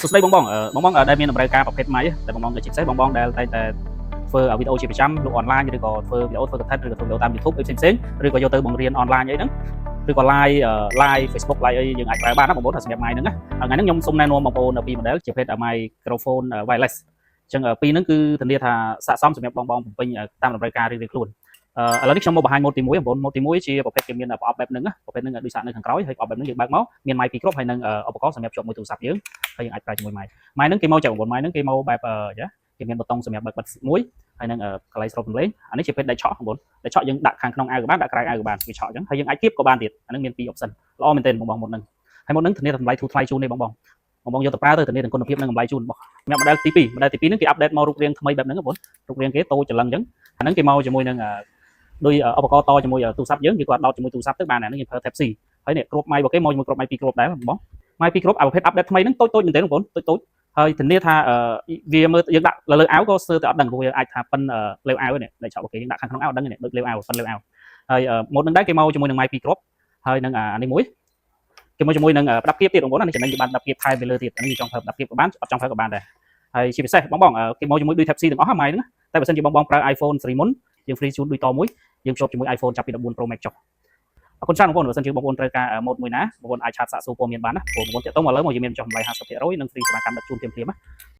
សួស្តីបងដែលមានតម្រូវការប្រភេទម៉ៃតែបងជាពិសេសបងដែលតែងតែធ្វើវីដេអូជាប្រចាំលក់អនឡាញឬក៏ធ្វើវីដេអូធ្វើ content ឬក៏ធ្វើវីដេអូតាម YouTube ផ្សេងឬក៏យកទៅបង្រៀនអនឡាញអីហ្នឹងឬក៏ live Facebook live អីយើងអាចប្រើបានណាបងប្អូនសម្រាប់ម៉ៃហ្នឹងណាថ្ងៃហ្នឹងខ្ញុំសូមណែនាំបងប្អូនពី model ជាភេទ microphone wireless អញ្ចឹងពីរហ្នឹងគឺធានាថាស័ក្តិសមសម្រាប់បងបំពេញតាមតម្រូវការរៀងៗខ្លួនឥឡូវនេះខ្ញុំមកបង្ហាញម៉ូតទី1បងប្អូនម៉ូតទី1ជាប្រភេទគេមានប្រអប់បែបហ្នឹងប្រភេទហ្នឹងដូចសាកនៅខាងក្រោយហើយប្រអប់បែបហ្នឹងយើងបើកមកមានម៉ៃពីរគ្រាប់ហើយនឹងឧបករណ៍សម្រាប់ជាប់មួយទូរស័ព្ទយើងហើយយើងអាចប្រើជាមួយម៉ៃហ្នឹងគេមកจาก9ម៉ៃហ្នឹងគេមកបែបគេមានប៊ូតុងសម្រាប់បើកបិទមួយហើយនឹងកន្លែងស្រូបសំឡេងអានេះជាភេទដៃឆក់បងប្អូនដៃឆក់យើងដាក់ខាងក្នុងអាវក៏បានដាក់ក្រៅអាវក៏បានវាឆក់អញ្ចឹងហើយយើងអាចគៀបក៏បានទៀតអាហ្នឹងមានពីរ option ល្អមែនទែនបងមុនហ្នឹងហើយមុនហ្នឹងធានាតម្លៃធូរថ្លៃជូនទេបងយកទៅប្រើទៅធានាទាំងគុណភាពនិងតម្លៃជូនបងសម្រាប់ model ទី2ហ្នឹងគេអាប់ដេតមករូបរាងថ្មីបែបហ្នឹងបងរូបរាងគេតូចច្រឡឹងអញ្ចឹងអាហ្នឹងគេមកជាមួយនឹងដោយឧបករណ៍តជាមួយទូរស័ព្ទយើងគេគាត់ដោតជាមួយទូរស័ព្ទទៅបានអាហ្នឹងយើងប្រើ Type C ហើយនេះគ្រាប់ម៉ៃរបស់គេមកជាមួយគ្រាប់ម៉ៃពីរគ្រាប់ដែរបងម៉ៃពីរគ្រាប់ប្រភេទអាប់ដេតថ្មីហ្នឹងតូចមែនទែនបងប្អូនតូចហើយធានាថាវាមើលយើងដាក់លើអាវក៏ស្ទើរតែអត់ដឹងព្រោះវាអាចថាប៉ិនលើអាវនេះដៃឆក់របស់គេយើងដាក់ខាងក្នុងអាវអត់ដឹងនេះដូចលើអាវប៉ិនលើអាវហើយម៉ូតហ្នឹងដែរគេមកជាមួយនឹងម៉ៃពីរគ្រាប់ហើយនឹងអានេះមួយគេមកជាមួយនឹងប្រដាប់គៀបទៀតបងប្អូនអានេះចំណេញគេបានប្រដាប់គៀបថែមទៅលើទៀតអានេះចង់ប្រើប្រដាប់គៀបក៏បានអត់ចង់ប្រើក៏បានដែរហើយជាពិសេសបងគេមកជាមួយដូច Type C ទាំងអស់ហ្នឹងម៉ៃហ្នឹងតែបើសិនជាបងប្រើ iPhone ស៊េរីមុនយើង free ជូនដូចតមួយយើងភ្ជាប់ជាមួយ iPhone ចាប់ពី14 Pro Max ចុះអរគុណច្រើនបងប្អូនបើសិនជាបងប្អូនត្រូវការម៉ូតមួយណាបងប្អូនអាចឆាតសាកសួរព័ត៌មានបានណាព្រោះបងប្អូនតាក់ទងឥឡូវមកយើងមានចុះតម្លៃ 50% និង free សេវាកម្មដឹកជូនភ្លាមៗណា